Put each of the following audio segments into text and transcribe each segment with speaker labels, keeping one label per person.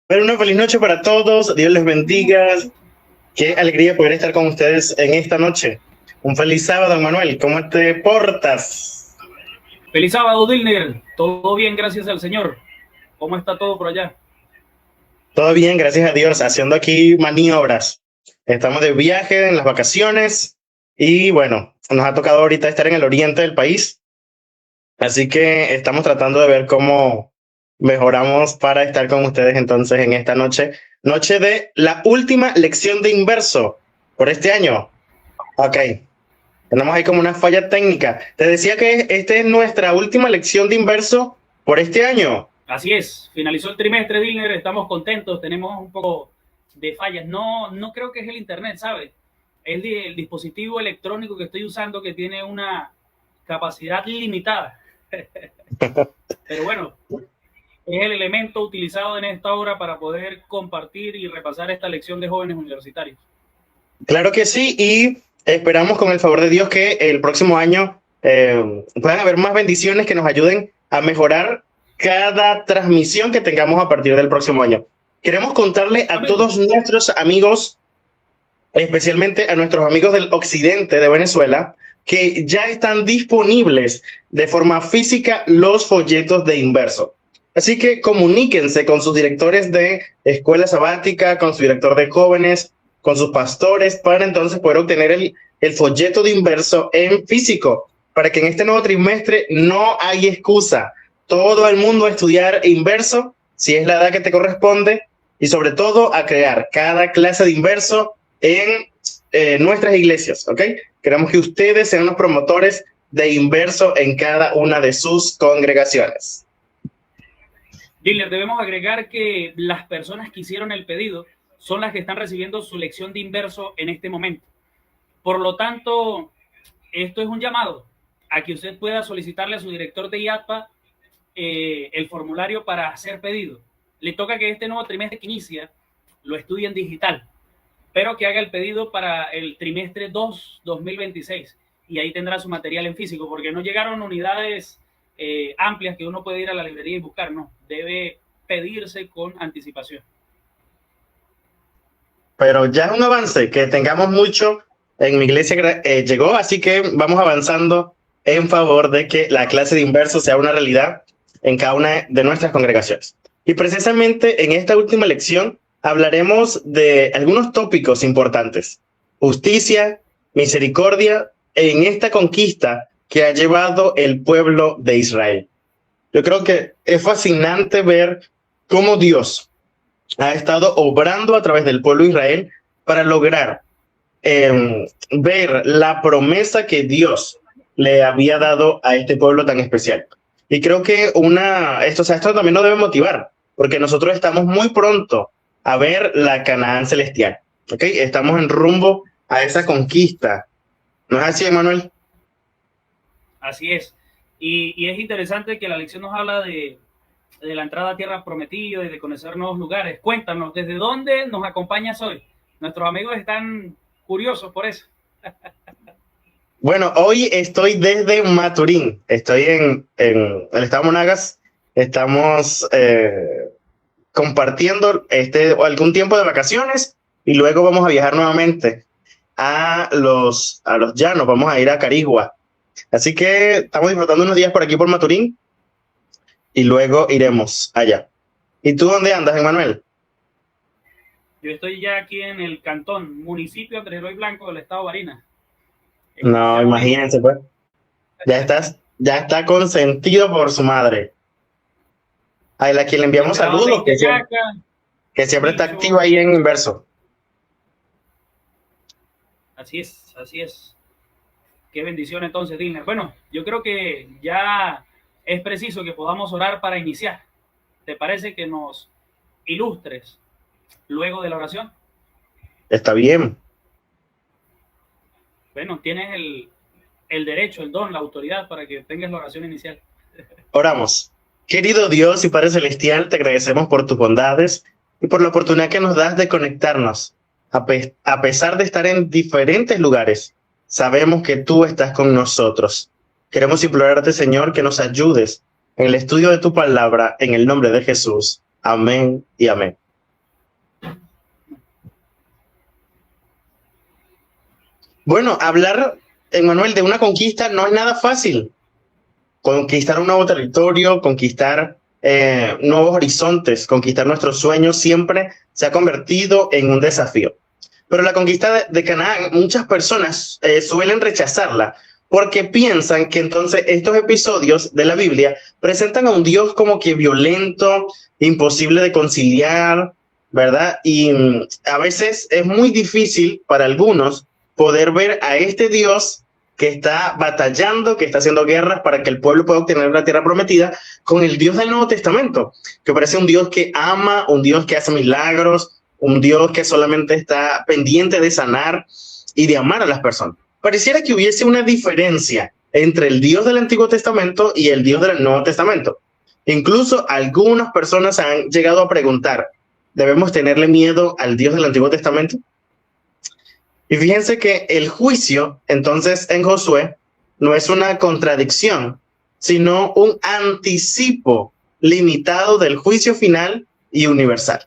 Speaker 1: Bueno, una feliz noche para todos. Dios les bendiga. Qué alegría poder estar con ustedes en esta noche. Un feliz sábado, Manuel. ¿Cómo te portas?
Speaker 2: Feliz sábado, Dilner. Todo bien, gracias al Señor. ¿Cómo está todo por allá?
Speaker 1: Todo bien, gracias a Dios. Haciendo aquí maniobras. Estamos de viaje en las vacaciones y bueno, nos ha tocado ahorita estar en el oriente del país. Así que estamos tratando de ver cómo mejoramos para estar con ustedes entonces en esta noche. Noche de la última lección de inverso por este año. Ok. Tenemos ahí como una falla técnica. Te decía que esta es nuestra última lección de inverso por este año.
Speaker 2: Así es, finalizó el trimestre, Dilner. Estamos contentos, tenemos un poco de fallas. No creo que es el internet, ¿sabes? Es el dispositivo electrónico que estoy usando que tiene una capacidad limitada. Pero bueno, es el elemento utilizado en esta obra para poder compartir y repasar esta lección de jóvenes universitarios.
Speaker 1: Claro que sí, y esperamos con el favor de Dios que el próximo año puedan haber más bendiciones que nos ayuden a mejorar cada transmisión que tengamos a partir del próximo año. Queremos contarle a todos nuestros amigos, especialmente a nuestros amigos del occidente de Venezuela, que ya están disponibles de forma física los folletos de inverso. Así que comuníquense con sus directores de escuela sabática, con su director de jóvenes, con sus pastores, para entonces poder obtener el folleto de inverso en físico, para que en este nuevo trimestre no hay excusa. Todo el mundo a estudiar inverso, si es la edad que te corresponde, y sobre todo a crear cada clase de inverso en nuestras iglesias, ¿ok? Queremos que ustedes sean los promotores de inverso en cada una de sus congregaciones.
Speaker 2: Diller, debemos agregar que las personas que hicieron el pedido son las que están recibiendo su lección de inverso en este momento. Por lo tanto, esto es un llamado a que usted pueda solicitarle a su director de IATPA el formulario para hacer pedido. Le toca que este nuevo trimestre que inicia lo estudie en digital, pero que haga el pedido para el trimestre 2, 2026, y ahí tendrá su material en físico, porque no llegaron unidades amplias que uno puede ir a la librería y buscar, no, debe pedirse con anticipación.
Speaker 1: Pero ya es un avance, que tengamos mucho en mi iglesia llegó, así que vamos avanzando en favor de que la clase de inverso sea una realidad en cada una de nuestras congregaciones. Y precisamente en esta última lección hablaremos de algunos tópicos importantes: justicia, misericordia, en esta conquista que ha llevado el pueblo de Israel. Yo creo que es fascinante ver cómo Dios ha estado obrando a través del pueblo de Israel para lograr ver la promesa que Dios le había dado a este pueblo tan especial. Y creo que esto también nos debe motivar, porque nosotros estamos muy pronto a ver la Canaán celestial, ¿ok? Estamos en rumbo a esa conquista. ¿No es así, Emanuel?
Speaker 2: Así es. Y es interesante que la lección nos habla de la entrada a tierra prometida y de conocer nuevos lugares. Cuéntanos, ¿desde dónde nos acompañas hoy? Nuestros amigos están curiosos por eso.
Speaker 1: Bueno, hoy estoy desde Maturín. Estoy en el estado Monagas. Estamos compartiendo algún tiempo de vacaciones y luego vamos a viajar nuevamente a los llanos. Vamos a ir a Carigua. Así que estamos disfrutando unos días por aquí por Maturín y luego iremos allá. ¿Y tú dónde andas, Emanuel?
Speaker 2: Yo estoy ya aquí en el cantón, municipio Andrés Eloy Blanco del estado de Barinas.
Speaker 1: No, imagínense, pues. Ya está consentido por su madre. A la quien le enviamos saludos, que siempre está activa ahí en inverso.
Speaker 2: Así es, así es. Qué bendición entonces, Dilner. Bueno, yo creo que ya es preciso que podamos orar para iniciar. ¿Te parece que nos ilustres luego de la oración?
Speaker 1: Está bien.
Speaker 2: Bueno, tienes el derecho, el don, la autoridad para que tengas la oración inicial.
Speaker 1: Oramos. Querido Dios y Padre Celestial, te agradecemos por tus bondades y por la oportunidad que nos das de conectarnos. A pesar de estar en diferentes lugares, sabemos que tú estás con nosotros. Queremos implorarte, Señor, que nos ayudes en el estudio de tu palabra, en el nombre de Jesús. Amén y amén. Bueno, hablar, Manuel, de una conquista no es nada fácil. Conquistar un nuevo territorio, conquistar nuevos horizontes, conquistar nuestros sueños siempre se ha convertido en un desafío. Pero la conquista de Canaán, muchas personas suelen rechazarla porque piensan que entonces estos episodios de la Biblia presentan a un Dios como que violento, imposible de conciliar, ¿verdad? Y a veces es muy difícil para algunos poder ver a este Dios que está batallando, que está haciendo guerras para que el pueblo pueda obtener la tierra prometida, con el Dios del Nuevo Testamento, que parece un Dios que ama, un Dios que hace milagros, un Dios que solamente está pendiente de sanar y de amar a las personas. Pareciera que hubiese una diferencia entre el Dios del Antiguo Testamento y el Dios del Nuevo Testamento. Incluso algunas personas han llegado a preguntar, ¿debemos tenerle miedo al Dios del Antiguo Testamento? Y fíjense que el juicio, entonces, en Josué, no es una contradicción, sino un anticipo limitado del juicio final y universal,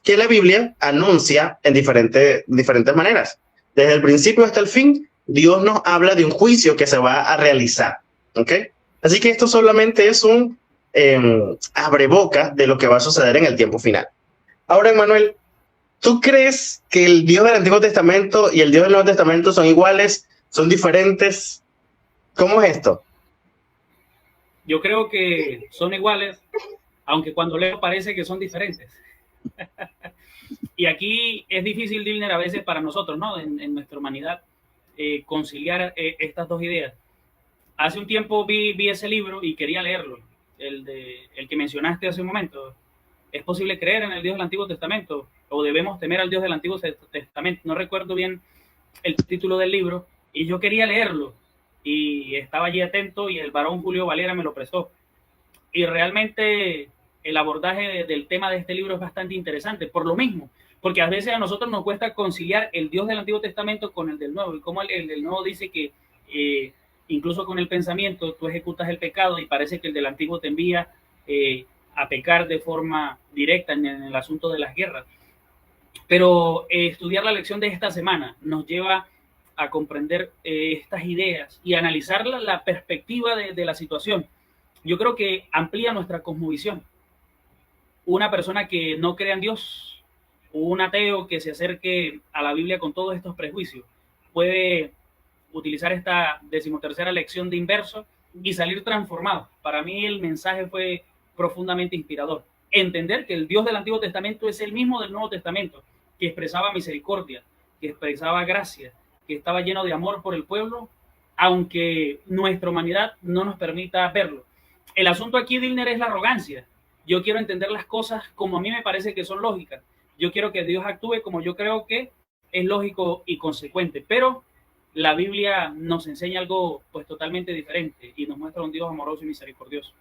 Speaker 1: que la Biblia anuncia en diferentes maneras. Desde el principio hasta el fin, Dios nos habla de un juicio que se va a realizar, ¿ok? Así que esto solamente es un abreboca de lo que va a suceder en el tiempo final. Ahora, Manuel, ¿tú crees que el Dios del Antiguo Testamento y el Dios del Nuevo Testamento son iguales, son diferentes? ¿Cómo es esto?
Speaker 2: Yo creo que son iguales, aunque cuando leo parece que son diferentes. Y aquí es difícil, Dilner, a veces para nosotros, ¿no? En nuestra humanidad, conciliar estas dos ideas. Hace un tiempo vi ese libro y quería leerlo, el que mencionaste hace un momento. ¿Es posible creer en el Dios del Antiguo Testamento? ¿O debemos temer al Dios del Antiguo Testamento? No recuerdo bien el título del libro, y yo quería leerlo, y estaba allí atento, y el varón Julio Valera me lo prestó. Y realmente el abordaje del tema de este libro es bastante interesante, por lo mismo, porque a veces a nosotros nos cuesta conciliar el Dios del Antiguo Testamento con el del Nuevo, y como el del Nuevo dice que incluso con el pensamiento tú ejecutas el pecado, y parece que el del Antiguo te envía a pecar de forma directa en el asunto de las guerras. Pero estudiar la lección de esta semana nos lleva a comprender estas ideas y analizar la perspectiva de la situación. Yo creo que amplía nuestra cosmovisión. Una persona que no crea en Dios, un ateo que se acerque a la Biblia con todos estos prejuicios, puede utilizar esta 13ª lección de inverso y salir transformado. Para mí el mensaje fue profundamente inspirador. Entender que el Dios del Antiguo Testamento es el mismo del Nuevo Testamento, que expresaba misericordia, que expresaba gracia, que estaba lleno de amor por el pueblo, aunque nuestra humanidad no nos permita verlo. El asunto aquí, Dilner, es la arrogancia. Yo quiero entender las cosas como a mí me parece que son lógicas. Yo quiero que Dios actúe como yo creo que es lógico y consecuente, pero la Biblia nos enseña algo pues totalmente diferente y nos muestra un Dios amoroso y misericordioso.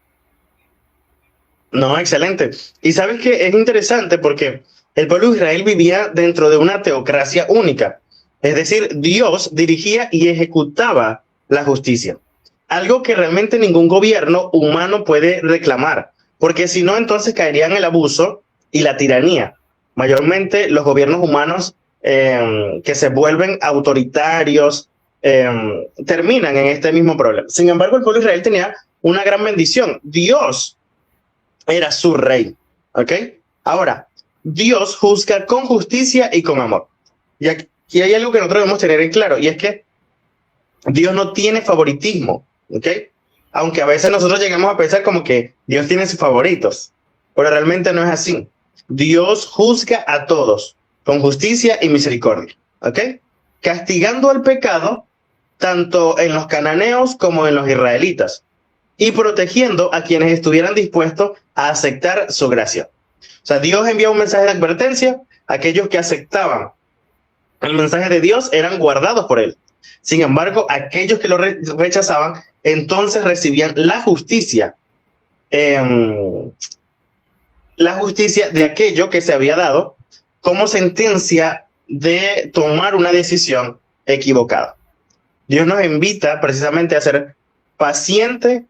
Speaker 1: No, excelente. Y sabes que es interesante porque el pueblo de Israel vivía dentro de una teocracia única. Es decir, Dios dirigía y ejecutaba la justicia. Algo que realmente ningún gobierno humano puede reclamar, porque si no, entonces caería en el abuso y la tiranía. Mayormente los gobiernos humanos que se vuelven autoritarios terminan en este mismo problema. Sin embargo, el pueblo de Israel tenía una gran bendición. Dios era su rey, ¿ok? Ahora, Dios juzga con justicia y con amor. Y aquí hay algo que nosotros debemos tener en claro, y es que Dios no tiene favoritismo, ¿ok? Aunque a veces nosotros llegamos a pensar como que Dios tiene sus favoritos, pero realmente no es así. Dios juzga a todos con justicia y misericordia, ¿ok? Castigando al pecado tanto en los cananeos como en los israelitas, y protegiendo a quienes estuvieran dispuestos a aceptar su gracia. O sea, Dios envía un mensaje de advertencia. Aquellos que aceptaban el mensaje de Dios eran guardados por él. Sin embargo, aquellos que lo rechazaban, entonces recibían la justicia de aquello que se había dado como sentencia de tomar una decisión equivocada. Dios nos invita precisamente a ser paciente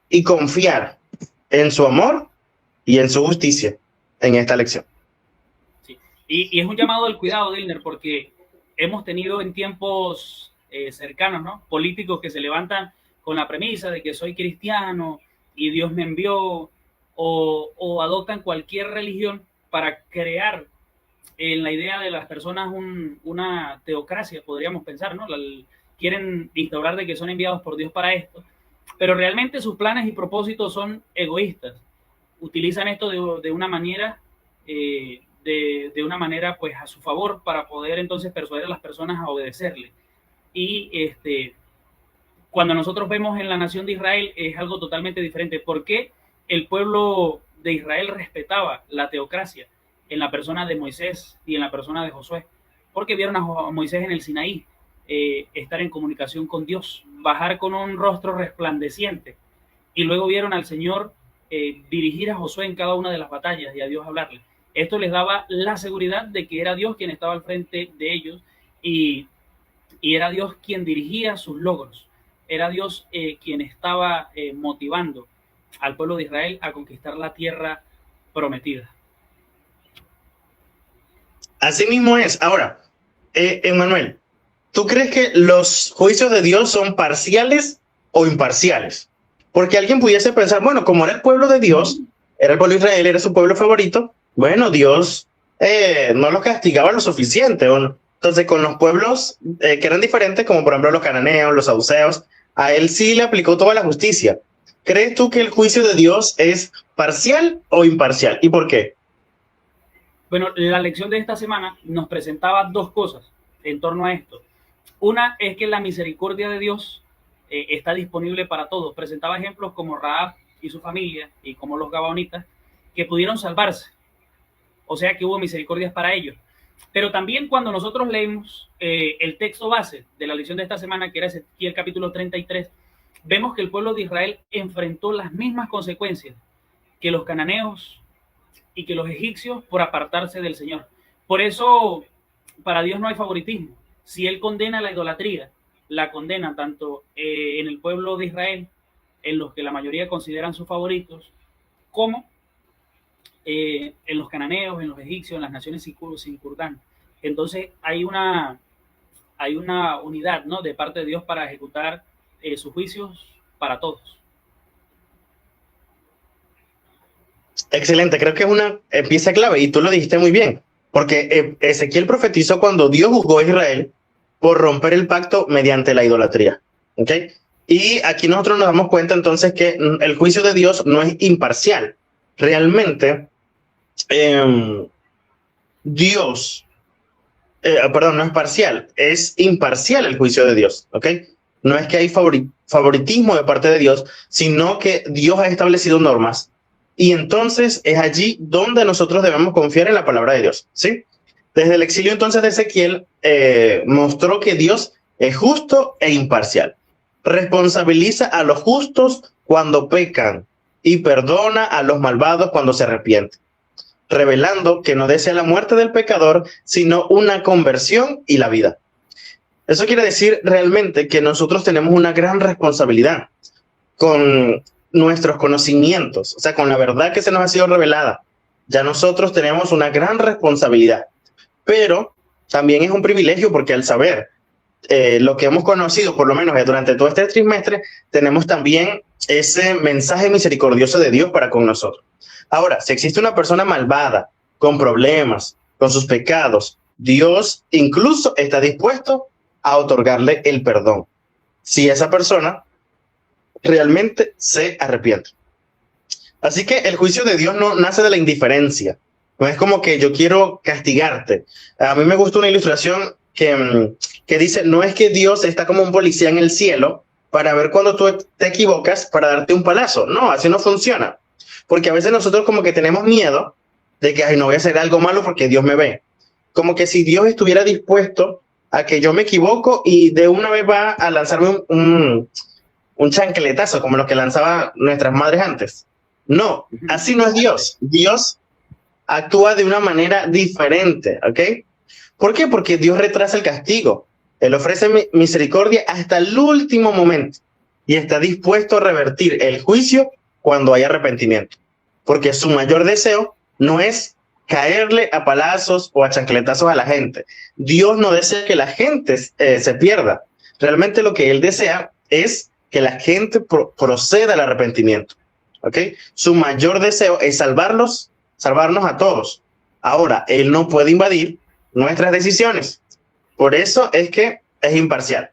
Speaker 1: y confiar en su amor y en su justicia en esta lección.
Speaker 2: Sí. Y es un llamado al cuidado, Dilner, porque hemos tenido en tiempos cercanos, ¿no? Políticos que se levantan con la premisa de que soy cristiano y Dios me envió, o adoptan cualquier religión para crear en la idea de las personas una teocracia, podríamos pensar, ¿no? Quieren instaurar de que son enviados por Dios para esto, pero realmente sus planes y propósitos son egoístas. Utilizan esto de una manera, de una manera pues a su favor para poder entonces persuadir a las personas a obedecerle. Y cuando nosotros vemos en la nación de Israel es algo totalmente diferente. ¿Por qué el pueblo de Israel respetaba la teocracia en la persona de Moisés y en la persona de Josué? Porque vieron a Moisés en el Sinaí estar en comunicación con Dios, bajar con un rostro resplandeciente, y luego vieron al Señor dirigir a Josué en cada una de las batallas y a Dios hablarle. Esto les daba la seguridad de que era Dios quien estaba al frente de ellos, y era Dios quien dirigía sus logros, era Dios quien estaba motivando al pueblo de Israel a conquistar la tierra prometida.
Speaker 1: Así mismo es. Ahora, Emmanuel, ¿tú crees que los juicios de Dios son parciales o imparciales? Porque alguien pudiese pensar, bueno, como era el pueblo de Dios, era el pueblo de Israel, era su pueblo favorito, bueno, Dios no los castigaba lo suficiente. ¿O? Entonces, con los pueblos que eran diferentes, como por ejemplo los cananeos, los saduceos, a él sí le aplicó toda la justicia. ¿Crees tú que el juicio de Dios es parcial o imparcial? ¿Y por qué?
Speaker 2: Bueno, la lección de esta semana nos presentaba dos cosas en torno a esto. Una es que la misericordia de Dios está disponible para todos. Presentaba ejemplos como Rahab y su familia, y como los gabaonitas, que pudieron salvarse. O sea que hubo misericordias para ellos. Pero también cuando nosotros leemos el texto base de la lección de esta semana, que era Ezequiel capítulo 33, vemos que el pueblo de Israel enfrentó las mismas consecuencias que los cananeos y que los egipcios por apartarse del Señor. Por eso, para Dios no hay favoritismo. Si Él condena la idolatría, la condena tanto en el pueblo de Israel, en los que la mayoría consideran sus favoritos, como en los cananeos, en los egipcios, en las naciones circundantes. Entonces hay una unidad, ¿no?, de parte de Dios para ejecutar sus juicios para todos.
Speaker 1: Excelente, creo que es una pieza clave y tú lo dijiste muy bien, porque Ezequiel profetizó cuando Dios juzgó a Israel por romper el pacto mediante la idolatría. ¿Okay? Y aquí nosotros nos damos cuenta entonces que el juicio de Dios no es imparcial. Realmente, Dios, no es parcial, es imparcial el juicio de Dios. ¿Okay? No es que hay favoritismo de parte de Dios, sino que Dios ha establecido normas. Y entonces es allí donde nosotros debemos confiar en la palabra de Dios, ¿sí? Desde el exilio entonces de Ezequiel mostró que Dios es justo e imparcial. Responsabiliza a los justos cuando pecan y perdona a los malvados cuando se arrepienten, revelando que no desea la muerte del pecador, sino una conversión y la vida. Eso quiere decir realmente que nosotros tenemos una gran responsabilidad con nuestros conocimientos, o sea, con la verdad que se nos ha sido revelada. Ya nosotros tenemos una gran responsabilidad, pero también es un privilegio porque al saber lo que hemos conocido, por lo menos durante todo este trimestre, tenemos también ese mensaje misericordioso de Dios para con nosotros. Ahora, si existe una persona malvada, con problemas, con sus pecados, Dios incluso está dispuesto a otorgarle el perdón, si esa persona realmente se arrepiente. Así que el juicio de Dios no nace de la indiferencia. No es como que yo quiero castigarte. A mí me gusta una ilustración que dice, no es que Dios está como un policía en el cielo para ver cuando tú te equivocas para darte un palazo. No, así no funciona. Porque a veces nosotros como que tenemos miedo de que ay, no voy a hacer algo malo porque Dios me ve. Como que si Dios estuviera dispuesto a que yo me equivoco y de una vez va a lanzarme un chancletazo como los que lanzaban nuestras madres antes. No, así no es Dios. Dios actúa de una manera diferente, ¿ok? ¿Por qué? Porque Dios retrasa el castigo. Él ofrece misericordia hasta el último momento y está dispuesto a revertir el juicio cuando hay arrepentimiento. Porque su mayor deseo no es caerle a palazos o a chancletazos a la gente. Dios no desea que la gente se pierda. Realmente lo que Él desea es que la gente proceda al arrepentimiento. ¿Ok? Su mayor deseo es salvarnos a todos. Ahora, Él no puede invadir nuestras decisiones. Por eso es que es imparcial.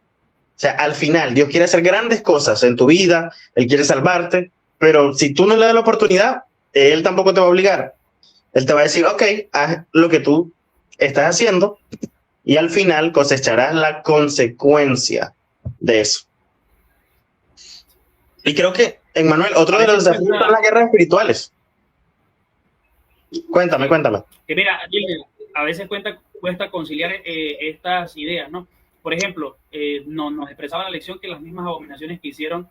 Speaker 1: O sea, al final, Dios quiere hacer grandes cosas en tu vida, Él quiere salvarte, pero si tú no le das la oportunidad, Él tampoco te va a obligar. Él te va a decir, ok, haz lo que tú estás haciendo y al final cosecharás la consecuencia de eso. Y creo que, Emmanuel, otro de los desafíos son las guerras espirituales. Cuéntame.
Speaker 2: Que mira, a veces cuesta conciliar estas ideas, ¿no? Por ejemplo, nos expresaba la lección que las mismas abominaciones que hicieron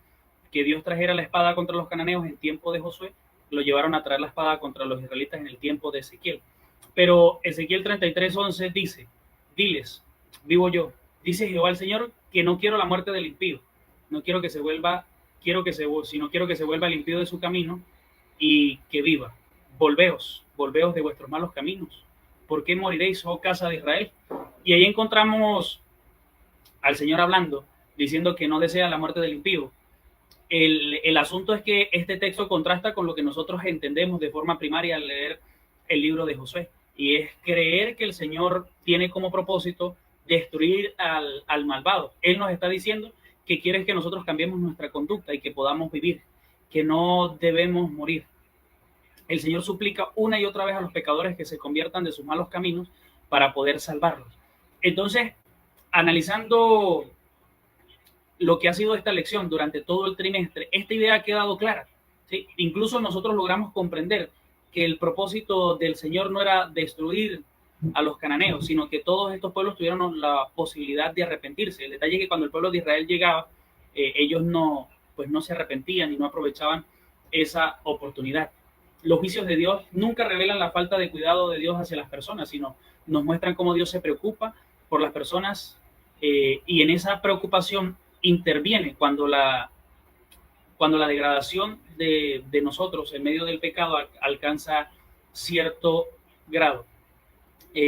Speaker 2: que Dios trajera la espada contra los cananeos en tiempo de Josué, lo llevaron a traer la espada contra los israelitas en el tiempo de Ezequiel. Pero Ezequiel 33:11 dice, diles, vivo yo, dice Jehová el Señor, que no quiero la muerte del impío, no quiero que se vuelva, sino quiero que se vuelva el impío de su camino y que viva. Volveos de vuestros malos caminos. ¿Por qué moriréis, oh casa de Israel? Y ahí encontramos al Señor hablando, diciendo que no desea la muerte del impío. El asunto es que este texto contrasta con lo que nosotros entendemos de forma primaria al leer el libro de Josué, y es creer que el Señor tiene como propósito destruir al malvado. Él nos está diciendo que quiere que nosotros cambiemos nuestra conducta y que podamos vivir, que no debemos morir. El Señor suplica una y otra vez a los pecadores que se conviertan de sus malos caminos para poder salvarlos. Entonces, analizando lo que ha sido esta lección durante todo el trimestre, esta idea ha quedado clara, ¿sí? Incluso nosotros logramos comprender que el propósito del Señor no era destruir a los cananeos, sino que todos estos pueblos tuvieron la posibilidad de arrepentirse. El detalle es que cuando el pueblo de Israel llegaba, ellos no se arrepentían y no aprovechaban esa oportunidad. Los juicios de Dios nunca revelan la falta de cuidado de Dios hacia las personas, sino nos muestran cómo Dios se preocupa por las personas y en esa preocupación interviene cuando la degradación de nosotros en medio del pecado alcanza cierto grado.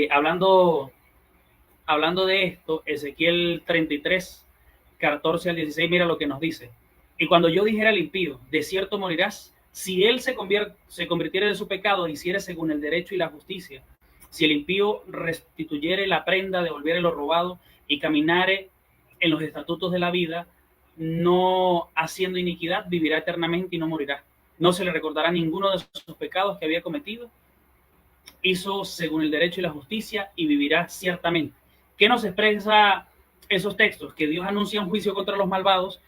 Speaker 2: Hablando de esto, Ezequiel 33, 14 al 16, mira lo que nos dice. Y cuando yo dijera al impío, de cierto morirás, si él se convirtiere de su pecado, hiciere según el derecho y la justicia, si el impío restituyere la prenda, devolviere lo robado y caminare en los estatutos de la vida, no haciendo iniquidad, vivirá eternamente y no morirá. No se le recordará ninguno de sus pecados que había cometido. Hizo según el derecho y la justicia y vivirá ciertamente. ¿Qué nos expresa esos textos? Que Dios anuncia un juicio contra los malvados,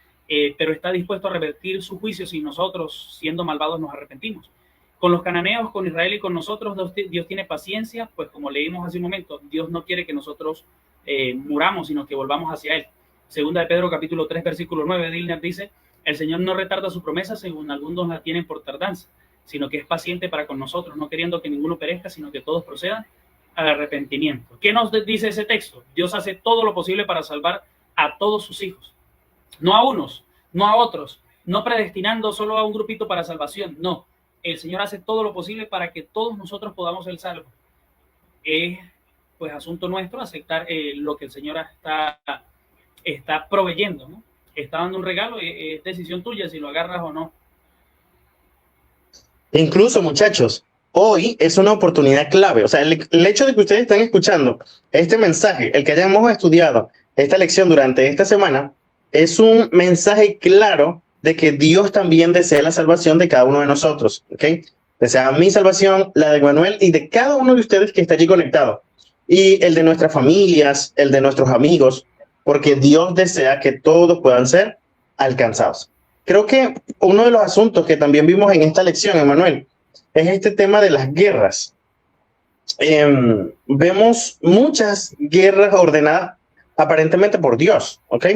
Speaker 2: pero está dispuesto a revertir su juicio si nosotros, siendo malvados, nos arrepentimos. Con los cananeos, con Israel y con nosotros, Dios tiene paciencia, pues como leímos hace un momento, Dios no quiere que nosotros muramos, sino que volvamos hacia Él. Segunda de Pedro, capítulo 3, versículo 9, Dilner dice, el Señor no retarda su promesa según algunos la tienen por tardanza, sino que es paciente para con nosotros, no queriendo que ninguno perezca, sino que todos procedan al arrepentimiento. ¿Qué nos dice ese texto? Dios hace todo lo posible para salvar a todos sus hijos. No a unos, no a otros, no predestinando solo a un grupito para salvación, no. El Señor hace todo lo posible para que todos nosotros podamos ser salvos. Es pues asunto nuestro aceptar lo que el Señor está proveyendo, ¿no? Está dando un regalo, es decisión tuya si lo agarras o no.
Speaker 1: Incluso, muchachos, hoy es una oportunidad clave. O sea, el hecho de que ustedes están escuchando este mensaje, el que hayamos estudiado esta lección durante esta semana, es un mensaje claro de que Dios también desea la salvación de cada uno de nosotros, ¿ok? Desea mi salvación, la de Manuel y de cada uno de ustedes que está allí conectado. Y el de nuestras familias, el de nuestros amigos, porque Dios desea que todos puedan ser alcanzados. Creo que uno de los asuntos que también vimos en esta lección, Emmanuel, es este tema de las guerras. Vemos muchas guerras ordenadas aparentemente por Dios, ¿ok?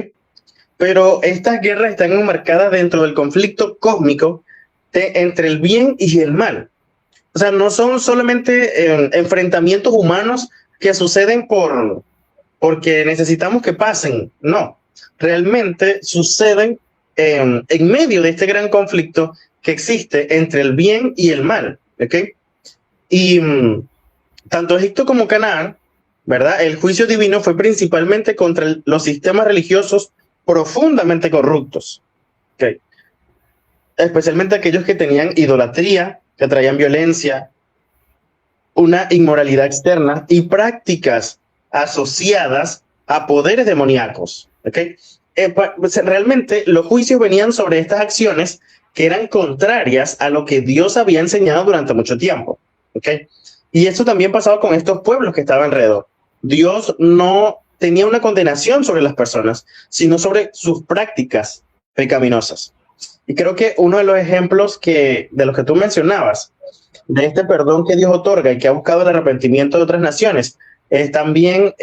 Speaker 1: Pero estas guerras están enmarcadas dentro del conflicto cósmico entre el bien y el mal. O sea, no son solamente enfrentamientos humanos que suceden porque necesitamos que pasen. No, realmente suceden en medio de este gran conflicto que existe entre el bien y el mal. ¿Okay? Y tanto Egipto como Canaán, ¿verdad? El juicio divino fue principalmente contra los sistemas religiosos profundamente corruptos, ¿ok? Especialmente aquellos que tenían idolatría, que traían violencia, una inmoralidad externa y prácticas asociadas a poderes demoníacos, ¿ok? Realmente los juicios venían sobre estas acciones que eran contrarias a lo que Dios había enseñado durante mucho tiempo, ¿ok? Y eso también pasaba con estos pueblos que estaban alrededor. Dios no tenía una condenación sobre las personas, sino sobre sus prácticas pecaminosas. Y creo que uno de los ejemplos de los que tú mencionabas, de este perdón que Dios otorga y que ha buscado el arrepentimiento de otras naciones, es también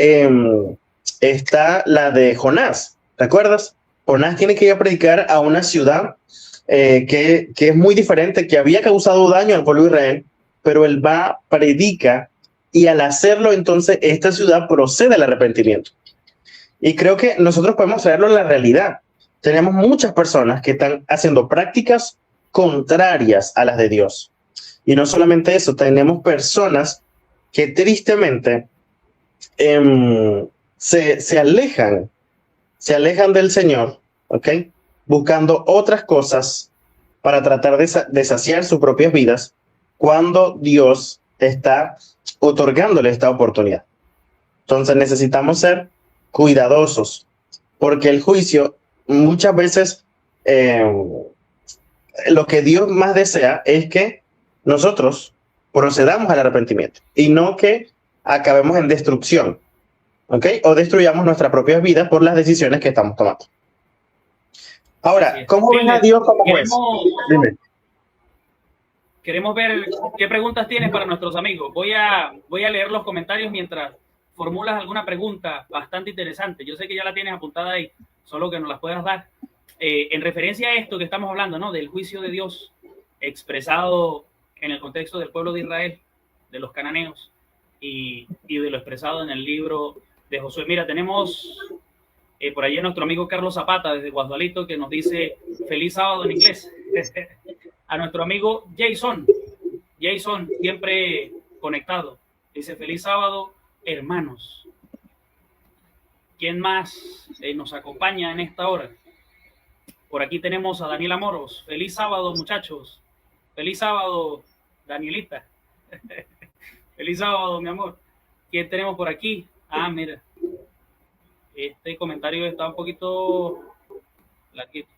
Speaker 1: está la de Jonás. ¿Te acuerdas? Jonás tiene que ir a predicar a una ciudad que es muy diferente, que había causado daño al pueblo de Israel, pero él va, predica, y al hacerlo, entonces, esta ciudad procede al arrepentimiento. Y creo que nosotros podemos traerlo en la realidad. Tenemos muchas personas que están haciendo prácticas contrarias a las de Dios. Y no solamente eso, tenemos personas que tristemente se alejan del Señor, ¿ok? Buscando otras cosas para tratar de saciar sus propias vidas cuando Dios está otorgándole esta oportunidad. Entonces necesitamos ser cuidadosos porque el juicio muchas veces lo que Dios más desea es que nosotros procedamos al arrepentimiento y no que acabemos en destrucción, ¿ok? O destruyamos nuestras propias vidas por las decisiones que estamos tomando. Ahora, ¿cómo ven a Dios como juez? Dime.
Speaker 2: Queremos ver qué preguntas tienes para nuestros amigos. Voy a leer los comentarios mientras formulas alguna pregunta bastante interesante. Yo sé que ya la tienes apuntada ahí, solo que nos las puedas dar. En referencia a esto que estamos hablando, ¿no? Del juicio de Dios expresado en el contexto del pueblo de Israel, de los cananeos, y de lo expresado en el libro de Josué. Mira, tenemos por ahí a nuestro amigo Carlos Zapata desde Guadualito que nos dice feliz sábado en inglés. A nuestro amigo Jason, siempre conectado, dice feliz sábado, hermanos. ¿Quién más nos acompaña en esta hora? Por aquí tenemos a Daniela Moros. Feliz sábado, muchachos. Feliz sábado, Danielita. Feliz sábado, mi amor. ¿Quién tenemos por aquí? Ah, mira. Este comentario está un poquito larguito.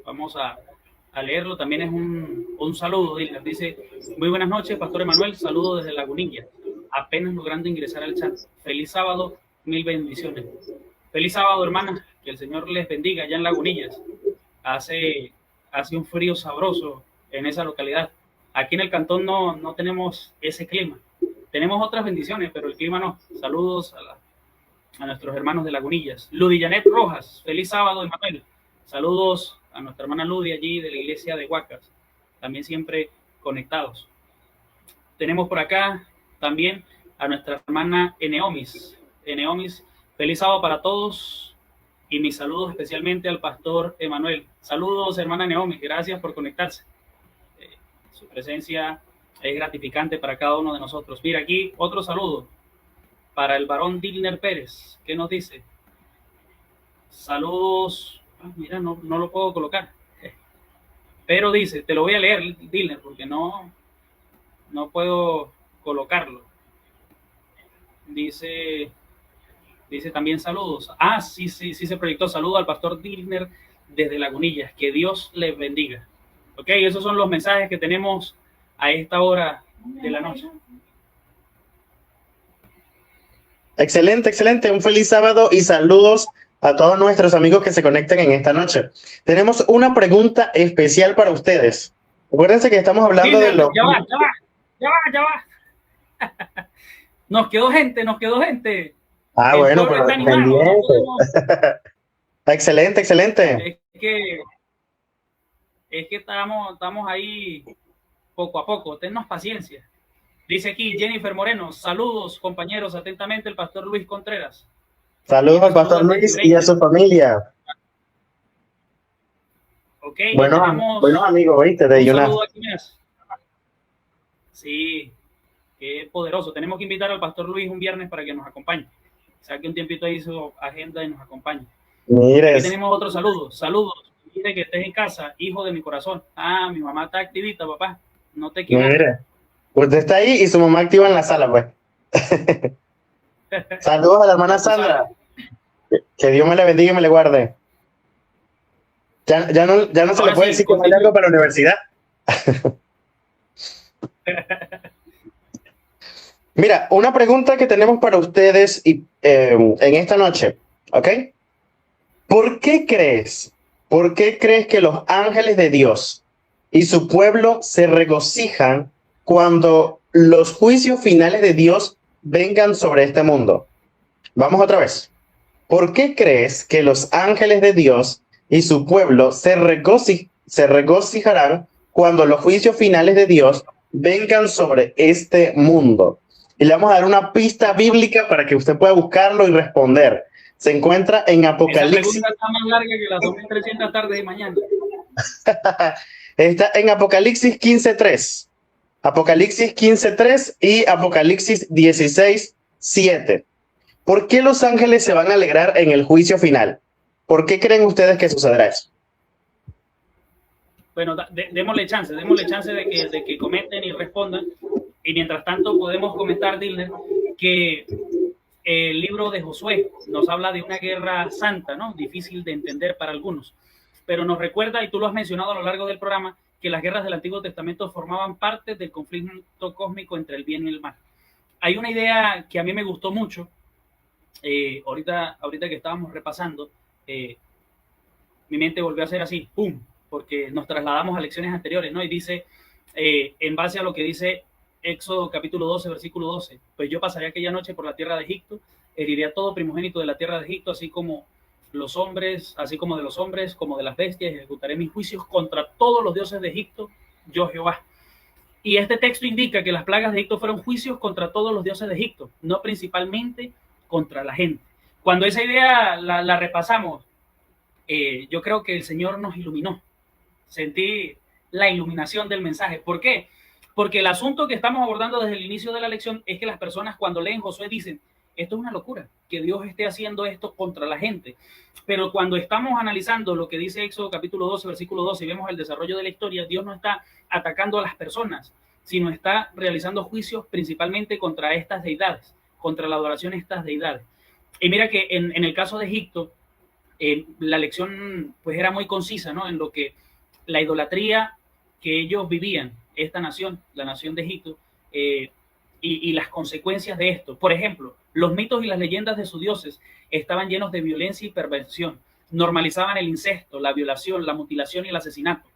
Speaker 2: Vamos a leerlo. También es un saludo. Dice, muy buenas noches, Pastor Emanuel. Saludo desde Lagunilla. Apenas logrando ingresar al chat. Feliz sábado, mil bendiciones. Feliz sábado, hermana. Que el Señor les bendiga allá en Lagunillas. Hace un frío sabroso en esa localidad. Aquí en el cantón no tenemos ese clima. Tenemos otras bendiciones, pero el clima no. Saludos a nuestros hermanos de Lagunillas. Ludi Janet Rojas, feliz sábado, Emanuel. Saludos a nuestra hermana Ludi allí de la iglesia de Huacas. También siempre conectados. Tenemos por acá también a nuestra hermana Eneomis. Eneomis, feliz sábado para todos. Y mis saludos especialmente al pastor Emanuel. Saludos, hermana Naomi, gracias por conectarse. Su presencia es gratificante para cada uno de nosotros. Mira, aquí otro saludo para el varón Dilner Pérez. ¿Qué nos dice? Saludos. Mira, no lo puedo colocar. Pero dice, te lo voy a leer, Dilner, porque no puedo colocarlo. Dice también saludos. Sí, se proyectó. Saludo al pastor Dilner desde Lagunillas. Que Dios les bendiga. Ok, esos son los mensajes que tenemos a esta hora de la noche.
Speaker 1: Excelente, excelente. Un feliz sábado y saludos a todos nuestros amigos que se conectan en esta noche. Tenemos una pregunta especial para ustedes. Acuérdense que estamos hablando de lo...
Speaker 2: Ya va. Nos quedó gente.
Speaker 1: Bueno, pero pendiente. Excelente.
Speaker 2: Es que estamos ahí poco a poco. Tennos paciencia. Dice aquí Jennifer Moreno, saludos compañeros, atentamente el pastor Luis Contreras.
Speaker 1: Saludos al pastor Luis y a su familia.
Speaker 2: Ok,
Speaker 1: buenos amigos, ¿viste? De
Speaker 2: un saludo aquí más. Sí, Qué poderoso. Tenemos que invitar al pastor Luis un viernes para que nos acompañe. Saque un tiempito ahí su agenda y nos acompañe.
Speaker 1: Mire.
Speaker 2: Aquí tenemos otro saludo. Saludos. Mire que estés en casa, hijo de mi corazón. Ah, mi mamá está activita, papá. No te equivoques.
Speaker 1: Mire, usted está ahí y su mamá activa en la sala, pues. Saludos a la hermana Sandra. Que Dios me le bendiga y me le guarde. Ya no se le puede decir que vaya algo para la universidad. Mira, una pregunta que tenemos para ustedes en esta noche, ¿ok? ¿Por qué crees que los ángeles de Dios y su pueblo se regocijan cuando los juicios finales de Dios vengan sobre este mundo? Vamos otra vez. ¿Por qué crees que los ángeles de Dios y su pueblo se regocijarán cuando los juicios finales de Dios vengan sobre este mundo? Y le vamos a dar una pista bíblica para que usted pueda buscarlo y responder. Se encuentra en Apocalipsis.
Speaker 2: Esa pregunta está más larga que las 2300 tardes de mañana.
Speaker 1: Está en Apocalipsis 15:3. Apocalipsis 15:3 y Apocalipsis 16:7. ¿Por qué los ángeles se van a alegrar en el juicio final? ¿Por qué creen ustedes que sucederá eso?
Speaker 2: Bueno, démosle chance de que comenten y respondan. Y mientras tanto podemos comentar, Dilner, que el libro de Josué nos habla de una guerra santa, ¿no? Difícil de entender para algunos, pero nos recuerda, y tú lo has mencionado a lo largo del programa, que las guerras del Antiguo Testamento formaban parte del conflicto cósmico entre el bien y el mal. Hay una idea que a mí me gustó mucho, ahorita que estábamos repasando, mi mente volvió a ser así, ¡pum!, porque nos trasladamos a lecciones anteriores, ¿no? Y dice, en base a lo que dice Éxodo capítulo 12, versículo 12, pues yo pasaré aquella noche por la tierra de Egipto, heriré a todo primogénito de la tierra de Egipto, así como de los hombres, como de las bestias, y ejecutaré mis juicios contra todos los dioses de Egipto, yo Jehová. Y este texto indica que las plagas de Egipto fueron juicios contra todos los dioses de Egipto, no principalmente contra la gente. Cuando esa idea la repasamos, yo creo que el Señor nos iluminó. Sentí la iluminación del mensaje. ¿Por qué? Porque el asunto que estamos abordando desde el inicio de la lección es que las personas cuando leen Josué dicen, esto es una locura, que Dios esté haciendo esto contra la gente. Pero cuando estamos analizando lo que dice Éxodo capítulo 12, versículo 12, y vemos el desarrollo de la historia, Dios no está atacando a las personas, sino está realizando juicios principalmente contra estas deidades, contra la adoración de estas deidades. Y mira que en el caso de Egipto, la lección pues era muy concisa, ¿no? En lo que la idolatría que ellos vivían, esta nación, la nación de Egipto, y las consecuencias de esto. Por ejemplo, los mitos y las leyendas de sus dioses estaban llenos de violencia y perversión. Normalizaban el incesto, la violación, la mutilación y el asesinato.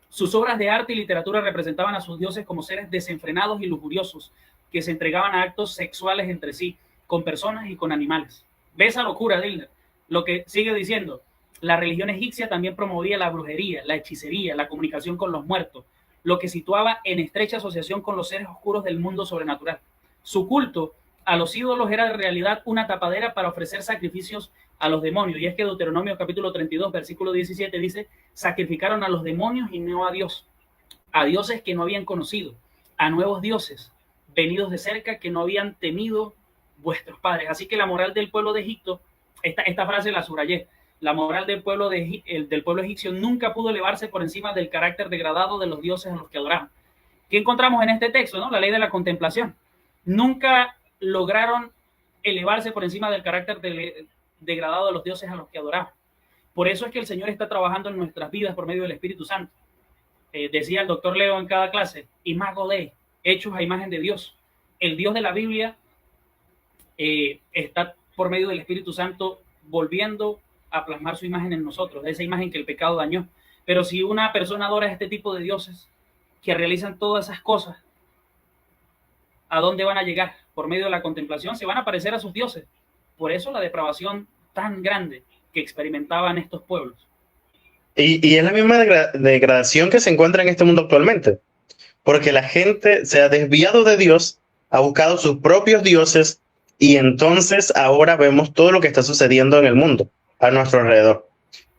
Speaker 2: Sus obras de arte y literatura representaban a sus dioses como seres desenfrenados y lujuriosos que se entregaban a actos sexuales entre sí, con personas y con animales. ¿Ves esa locura, Dilner? Lo que sigue diciendo, la religión egipcia también promovía la brujería, la hechicería, la comunicación con los muertos, lo que situaba en estrecha asociación con los seres oscuros del mundo sobrenatural. Su culto a los ídolos era en realidad una tapadera para ofrecer sacrificios a los demonios. Y es que Deuteronomio capítulo 32, versículo 17 dice, sacrificaron a los demonios y no a Dios, a dioses que no habían conocido, a nuevos dioses, venidos de cerca que no habían temido vuestros padres. Así que la moral del pueblo de Egipto, esta frase la subrayé, la moral del pueblo egipcio nunca pudo elevarse por encima del carácter degradado de los dioses a los que adoraban. ¿Qué encontramos en este texto? ¿No? La ley de la contemplación. Nunca lograron elevarse por encima del carácter degradado de los dioses a los que adoraban. Por eso es que el Señor está trabajando en nuestras vidas por medio del Espíritu Santo. Decía el doctor Leo en cada clase, imago Dei, hechos a imagen de Dios. El Dios de la Biblia está por medio del Espíritu Santo volviendo a plasmar su imagen en nosotros, esa imagen que el pecado dañó. Pero si una persona adora este tipo de dioses que realizan todas esas cosas, ¿a dónde van a llegar? Por medio de la contemplación se van a parecer a sus dioses. Por eso la depravación tan grande que experimentaban estos pueblos.
Speaker 1: Y es la misma degradación que se encuentra en este mundo actualmente, porque la gente se ha desviado de Dios, ha buscado sus propios dioses, y entonces ahora vemos todo lo que está sucediendo en el mundo a nuestro alrededor.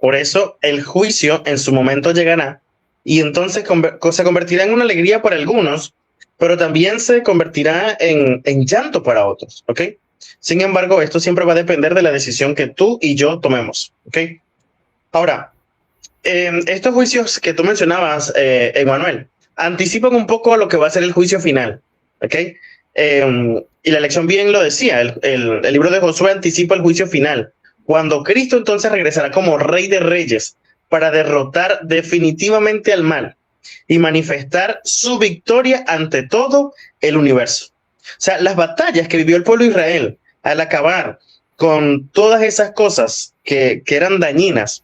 Speaker 1: Por eso el juicio en su momento llegará y entonces se convertirá en una alegría para algunos, pero también se convertirá en llanto para otros, ¿ok? Sin embargo, esto siempre va a depender de la decisión que tú y yo tomemos, ¿ok? Ahora, estos juicios que tú mencionabas, Emanuel, anticipan un poco lo que va a ser el juicio final, ¿ok? Y la lección bien lo decía, el libro de Josué anticipa el juicio final, cuando Cristo entonces regresará como Rey de Reyes para derrotar definitivamente al mal y manifestar su victoria ante todo el universo. O sea, las batallas que vivió el pueblo de Israel al acabar con todas esas cosas que eran dañinas,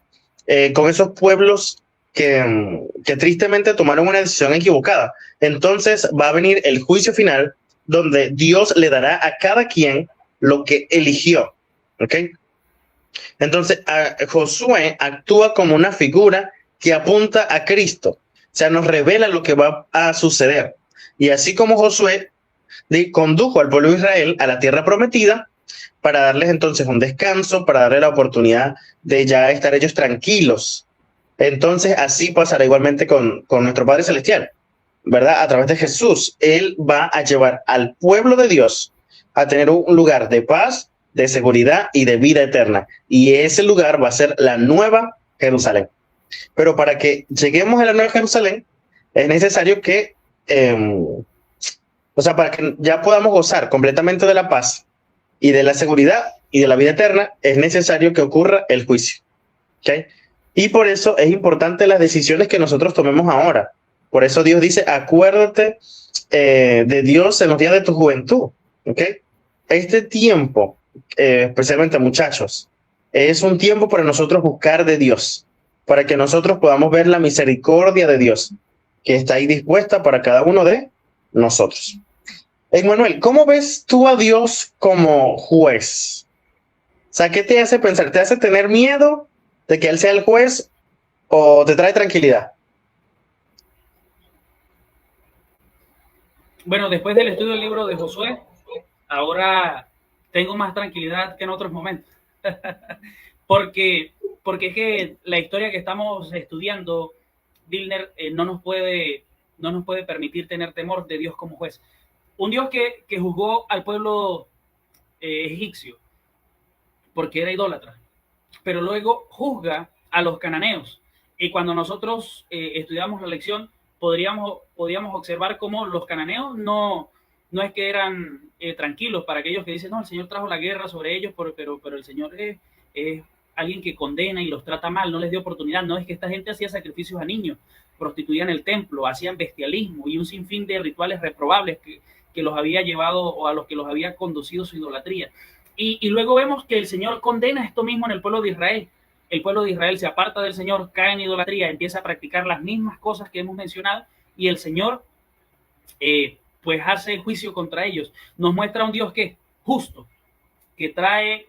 Speaker 1: con esos pueblos que tristemente tomaron una decisión equivocada. Entonces va a venir el juicio final donde Dios le dará a cada quien lo que eligió. ¿Ok? Entonces, Josué actúa como una figura que apunta a Cristo. O sea, nos revela lo que va a suceder. Y así como Josué condujo al pueblo de Israel a la tierra prometida, para darles entonces un descanso, para darle la oportunidad de ya estar ellos tranquilos. Entonces, así pasará igualmente con nuestro Padre Celestial, ¿verdad? A través de Jesús, Él va a llevar al pueblo de Dios a tener un lugar de paz, de seguridad y de vida eterna. Y ese lugar va a ser la nueva Jerusalén. Pero para que lleguemos a la nueva Jerusalén, es necesario que, o sea, para que ya podamos gozar completamente de la paz y de la seguridad y de la vida eterna, es necesario que ocurra el juicio. ¿Okay? Y por eso es importante las decisiones que nosotros tomemos ahora. Por eso Dios dice, acuérdate de Dios en los días de tu juventud. ¿Okay? Este tiempo, especialmente muchachos, es un tiempo para nosotros buscar de Dios, para que nosotros podamos ver la misericordia de Dios, que está ahí dispuesta para cada uno de nosotros. Emmanuel, ¿cómo ves tú a Dios como juez? O sea, ¿qué te hace pensar? ¿Te hace tener miedo de que Él sea el juez o te trae tranquilidad?
Speaker 2: Bueno, después del estudio del libro de Josué, ahora tengo más tranquilidad que en otros momentos. porque es que la historia que estamos estudiando, Dilner, no nos puede permitir tener temor de Dios como juez. Un Dios que juzgó al pueblo egipcio porque era idólatra, pero luego juzga a los cananeos. Y cuando nosotros estudiamos la lección, podíamos observar cómo los cananeos no es que eran tranquilos para aquellos que dicen, no, el Señor trajo la guerra sobre ellos, pero el Señor es alguien que condena y los trata mal, no les dio oportunidad. No, es que esta gente hacía sacrificios a niños, prostituían el templo, hacían bestialismo y un sinfín de rituales reprobables que los había llevado o a los que los había conducido su idolatría. Y luego vemos que el Señor condena esto mismo en el pueblo de Israel. El pueblo de Israel se aparta del Señor, cae en idolatría, empieza a practicar las mismas cosas que hemos mencionado y el Señor pues hace juicio contra ellos. Nos muestra un Dios que es justo, que trae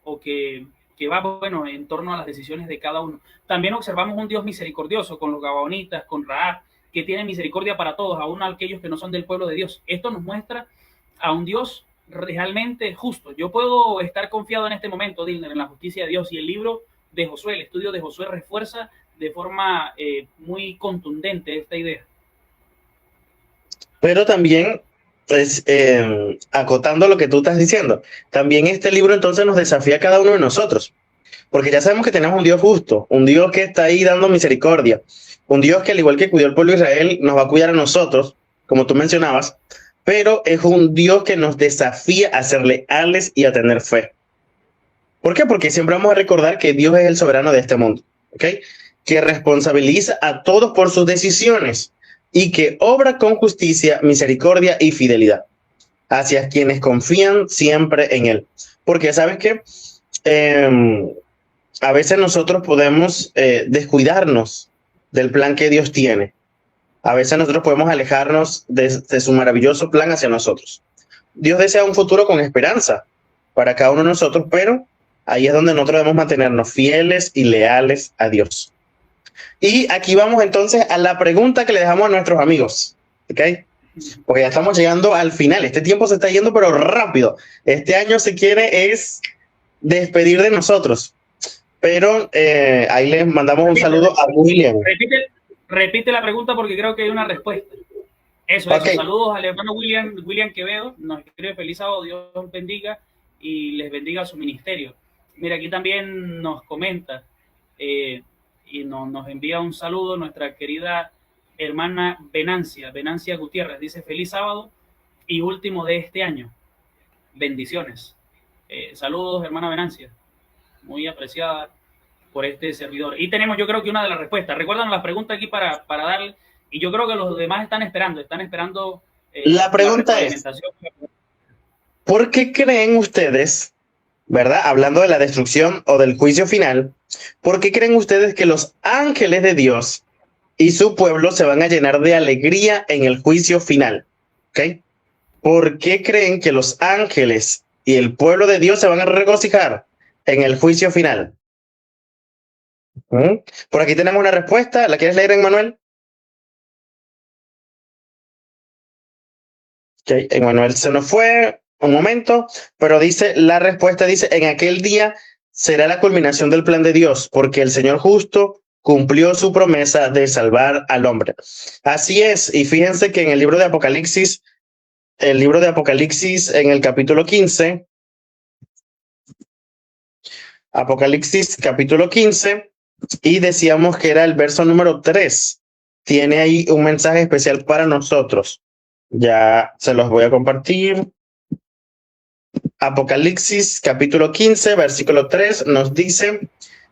Speaker 2: o que va, bueno, en torno a las decisiones de cada uno. También observamos un Dios misericordioso con los gabaonitas, con Rahab, que tiene misericordia para todos, aún a aquellos que no son del pueblo de Dios. Esto nos muestra a un Dios realmente justo. Yo puedo estar confiado en este momento, Dilner, en la justicia de Dios, y el libro de Josué, el estudio de Josué refuerza de forma muy contundente esta idea.
Speaker 1: Pero también, pues, acotando lo que tú estás diciendo, también este libro entonces nos desafía a cada uno de nosotros, porque ya sabemos que tenemos un Dios justo, un Dios que está ahí dando misericordia, un Dios que al igual que cuidó al pueblo de Israel, nos va a cuidar a nosotros, como tú mencionabas, pero es un Dios que nos desafía a ser leales y a tener fe. ¿Por qué? Porque siempre vamos a recordar que Dios es el soberano de este mundo, ¿ok? Que responsabiliza a todos por sus decisiones y que obra con justicia, misericordia y fidelidad hacia quienes confían siempre en Él. Porque sabes que a veces nosotros podemos descuidarnos del plan que Dios tiene. A veces nosotros podemos alejarnos de su maravilloso plan hacia nosotros. Dios desea un futuro con esperanza para cada uno de nosotros, pero ahí es donde nosotros debemos mantenernos fieles y leales a Dios. Y aquí vamos entonces a la pregunta que le dejamos a nuestros amigos, ¿ok? Porque ya estamos llegando al final. Este tiempo se está yendo, pero rápido. Este año se quiere es despedir de nosotros. Pero ahí les mandamos un saludo a William.
Speaker 2: Repite la pregunta porque creo que hay una respuesta. Eso.
Speaker 1: Ok,
Speaker 2: Saludos al hermano William Quevedo. Nos escribe feliz sábado, Dios los bendiga y les bendiga su ministerio. Mira, aquí también nos comenta eh, y nos envía un saludo nuestra querida hermana Venancia Gutiérrez. Dice feliz sábado y último de este año. Bendiciones. Saludos, hermana Venancia. Muy apreciada por este servidor. Y tenemos, yo creo que una de las respuestas. Recuerdan la pregunta aquí para darle. Y yo creo que los demás están esperando
Speaker 1: la
Speaker 2: la
Speaker 1: pregunta es,
Speaker 2: retroalimentación.
Speaker 1: ¿por qué creen ustedes, verdad? Hablando de la destrucción o del juicio final, ¿por qué creen ustedes que los ángeles de Dios y su pueblo se van a llenar de alegría en el juicio final? ¿Ok? ¿Por qué creen que los ángeles y el pueblo de Dios se van a regocijar en el juicio final? ¿Mm? Por aquí tenemos una respuesta. ¿La quieres leer, Emmanuel? Ok, Emmanuel se nos fue un momento, pero dice, la respuesta dice, en aquel día será la culminación del plan de Dios, porque el Señor justo cumplió su promesa de salvar al hombre. Así es, y fíjense que en el libro de Apocalipsis en el capítulo 15, Apocalipsis capítulo 15, y decíamos que era el verso número 3. Tiene ahí un mensaje especial para nosotros. Ya se los voy a compartir. Apocalipsis capítulo 15, versículo 3 nos dice,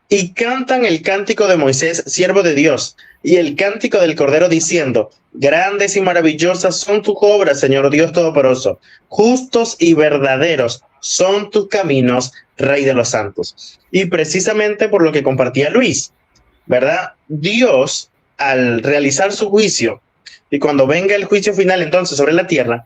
Speaker 1: y cantan el cántico de Moisés, siervo de Dios, y el cántico del Cordero diciendo, grandes y maravillosas son tus obras, Señor Dios Todopoderoso, justos y verdaderos son tus caminos, Rey de los santos. Y precisamente por lo que compartía Luis, ¿verdad? Dios, al realizar su juicio, y cuando venga el juicio final entonces sobre la tierra,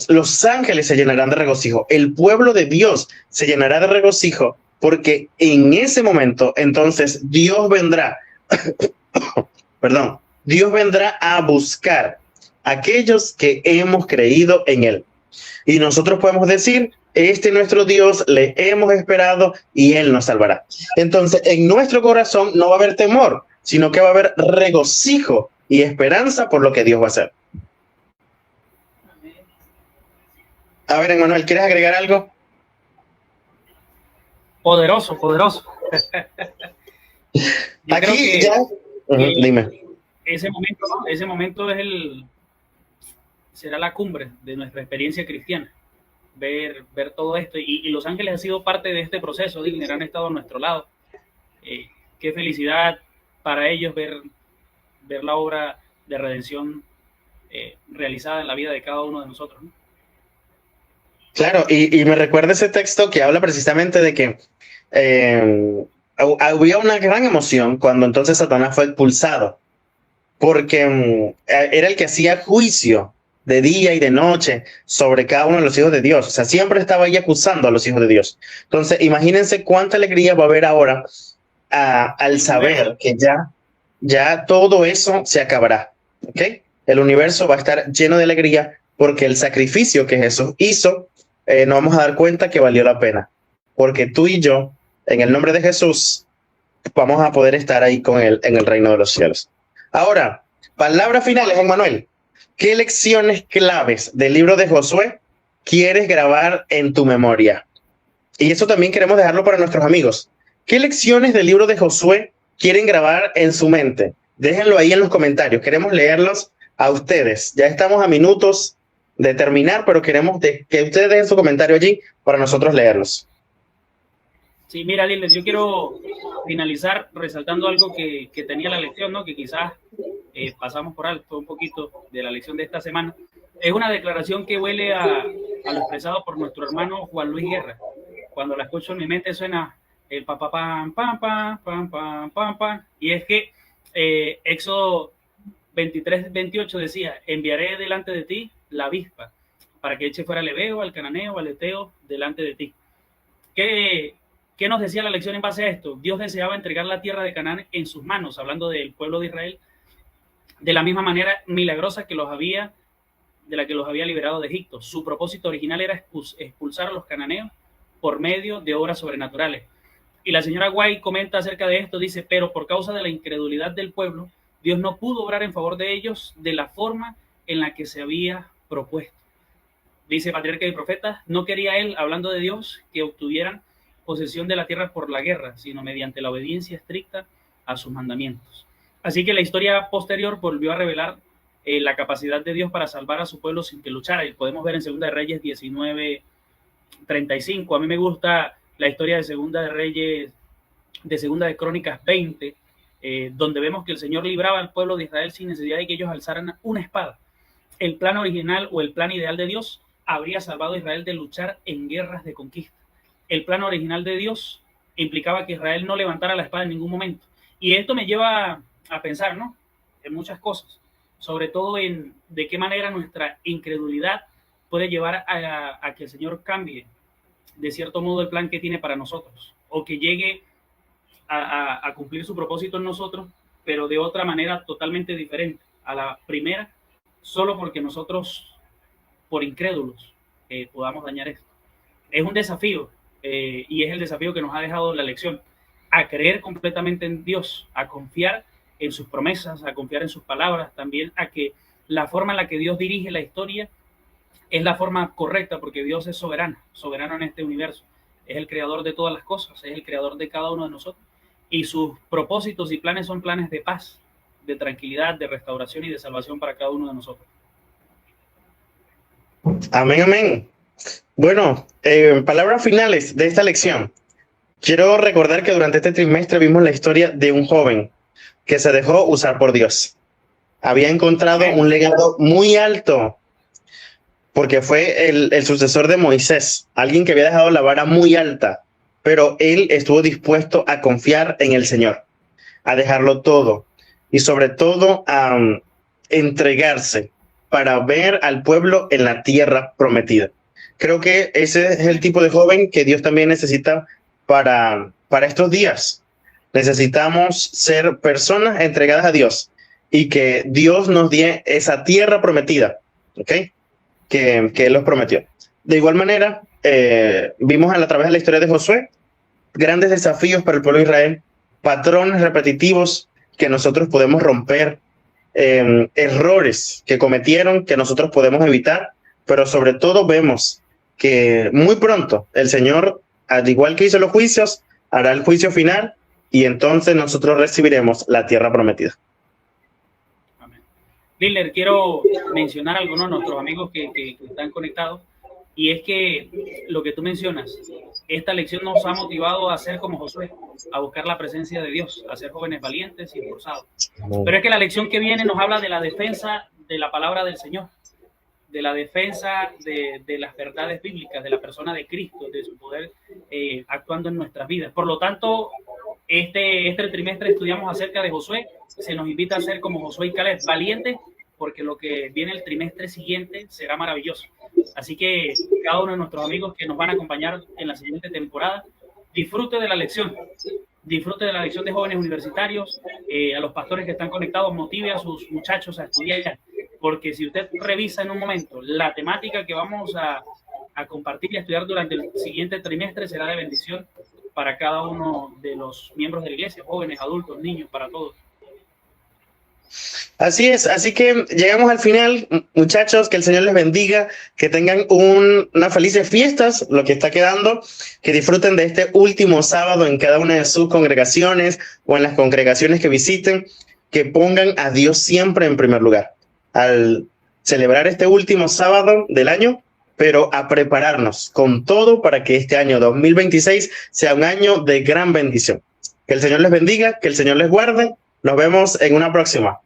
Speaker 1: los ángeles se llenarán de regocijo, el pueblo de Dios se llenará de regocijo, porque en ese momento entonces Dios vendrá, perdón, Dios vendrá a buscar a aquellos que hemos creído en Él. Y nosotros podemos decir, este nuestro Dios, le hemos esperado y Él nos salvará. Entonces, en nuestro corazón no va a haber temor, sino que va a haber regocijo y esperanza por lo que Dios va a hacer. A ver, Emmanuel, ¿quieres agregar algo?
Speaker 2: Poderoso. Yo creo
Speaker 1: Aquí ya.
Speaker 2: que
Speaker 1: Dime.
Speaker 2: ese momento será la cumbre de nuestra experiencia cristiana. Ver todo esto. Y Los Ángeles ha sido parte de este proceso, Digner, han estado a nuestro lado. Qué felicidad para ellos ver la obra de redención realizada en la vida de cada uno de nosotros, ¿no?
Speaker 1: Claro, y me recuerda ese texto que habla precisamente de que había una gran emoción cuando entonces Satanás fue expulsado, porque era el que hacía juicio de día y de noche sobre cada uno de los hijos de Dios. O sea, siempre estaba ahí acusando a los hijos de Dios. Entonces, imagínense cuánta alegría va a haber ahora al saber que ya todo eso se acabará. ¿Ok? El universo va a estar lleno de alegría porque el sacrificio que Jesús hizo, nos vamos a dar cuenta que valió la pena. Porque tú y yo, en el nombre de Jesús, vamos a poder estar ahí con Él en el reino de los cielos. Ahora, palabras finales, Juan Manuel. ¿Qué lecciones claves del libro de Josué quieres grabar en tu memoria? Y eso también queremos dejarlo para nuestros amigos. ¿Qué lecciones del libro de Josué quieren grabar en su mente? Déjenlo ahí en los comentarios. Queremos leerlos a ustedes. Ya estamos a minutos de terminar, pero queremos que ustedes dejen su comentario allí para nosotros leerlos.
Speaker 2: Sí, mira, Liles, yo quiero finalizar resaltando algo que tenía la lección, ¿no? Que quizás pasamos por alto un poquito de la lección de esta semana. Es una declaración que huele a lo expresado por nuestro hermano Juan Luis Guerra. Cuando la escucho en mi mente suena el pa pa pam pam pam pam pam pam pam, y es que Éxodo 23-28 decía, enviaré delante de ti la avispa para que eche fuera al Ebeo, al Cananeo, al Eteo delante de ti. ¿Qué nos decía la lección en base a esto? Dios deseaba entregar la tierra de Canaán en sus manos, hablando del pueblo de Israel, de la misma manera milagrosa de la que los había liberado de Egipto. Su propósito original era expulsar a los cananeos por medio de obras sobrenaturales. Y la señora White comenta acerca de esto, dice, pero por causa de la incredulidad del pueblo, Dios no pudo obrar en favor de ellos de la forma en la que se había propuesto. Dice Patriarca y Profetas, no quería él, hablando de Dios, que obtuvieran posesión de la tierra por la guerra, sino mediante la obediencia estricta a sus mandamientos. Así que la historia posterior volvió a revelar la capacidad de Dios para salvar a su pueblo sin que luchara. Y podemos ver en Segunda de Reyes 19:35. A mí me gusta la historia de Segunda de Reyes, de Segunda de Crónicas 20, donde vemos que el Señor libraba al pueblo de Israel sin necesidad de que ellos alzaran una espada. El plan original o el plan ideal de Dios habría salvado a Israel de luchar en guerras de conquista. El plan original de Dios implicaba que Israel no levantara la espada en ningún momento. Y esto me lleva a pensar, ¿no?, en muchas cosas, sobre todo en de qué manera nuestra incredulidad puede llevar a que el Señor cambie de cierto modo el plan que tiene para nosotros, o que llegue a cumplir su propósito en nosotros, pero de otra manera totalmente diferente a la primera, solo porque nosotros, por incrédulos, podamos dañar esto. Es un desafío, y es el desafío que nos ha dejado la lección, a creer completamente en Dios, a confiar en sus promesas, a confiar en sus palabras, también a que la forma en la que Dios dirige la historia es la forma correcta, porque Dios es soberano en este universo, es el creador de todas las cosas, es el creador de cada uno de nosotros, y sus propósitos y planes son planes de paz, de tranquilidad, de restauración y de salvación para cada uno de nosotros.
Speaker 1: Amén, amén. Bueno, palabras finales de esta lección. Quiero recordar que durante este trimestre vimos la historia de un joven que se dejó usar por Dios. Había encontrado un legado muy alto porque fue el sucesor de Moisés, alguien que había dejado la vara muy alta, pero él estuvo dispuesto a confiar en el Señor, a dejarlo todo y sobre todo a entregarse para ver al pueblo en la tierra prometida. Creo que ese es el tipo de joven que Dios también necesita para estos días. Necesitamos ser personas entregadas a Dios y que Dios nos dé esa tierra prometida, ¿ok?, que Él nos prometió. De igual manera, vimos a través de la historia de Josué grandes desafíos para el pueblo de Israel, patrones repetitivos que nosotros podemos romper, errores que cometieron que nosotros podemos evitar, pero sobre todo vemos que muy pronto el Señor, al igual que hizo los juicios, hará el juicio final y entonces nosotros recibiremos la tierra prometida.
Speaker 2: Amén. Liller, quiero mencionar a algunos de nuestros amigos que están conectados, y es que lo que tú mencionas, esta lección nos ha motivado a ser como Josué, a buscar la presencia de Dios, a ser jóvenes valientes y esforzados. Pero es que la lección que viene nos habla de la defensa de la palabra del Señor, de la defensa de las verdades bíblicas, de la persona de Cristo, de su poder actuando en nuestras vidas. Por lo tanto, este trimestre estudiamos acerca de Josué. Se nos invita a ser como Josué y Caleb, valientes, porque lo que viene el trimestre siguiente será maravilloso. Así que cada uno de nuestros amigos que nos van a acompañar en la siguiente temporada, disfrute de la lección de jóvenes universitarios, a los pastores que están conectados, motive a sus muchachos a estudiar, porque si usted revisa en un momento la temática que vamos a compartir y a estudiar durante el siguiente trimestre, será de bendición para cada uno de los miembros de la iglesia, jóvenes, adultos, niños, para todos.
Speaker 1: Así es, así que llegamos al final, muchachos, que el Señor les bendiga, que tengan unas felices fiestas, lo que está quedando, que disfruten de este último sábado en cada una de sus congregaciones o en las congregaciones que visiten, que pongan a Dios siempre en primer lugar al celebrar este último sábado del año, pero a prepararnos con todo para que este año 2026 sea un año de gran bendición. Que el Señor les bendiga, que el Señor les guarde. Nos vemos en una próxima.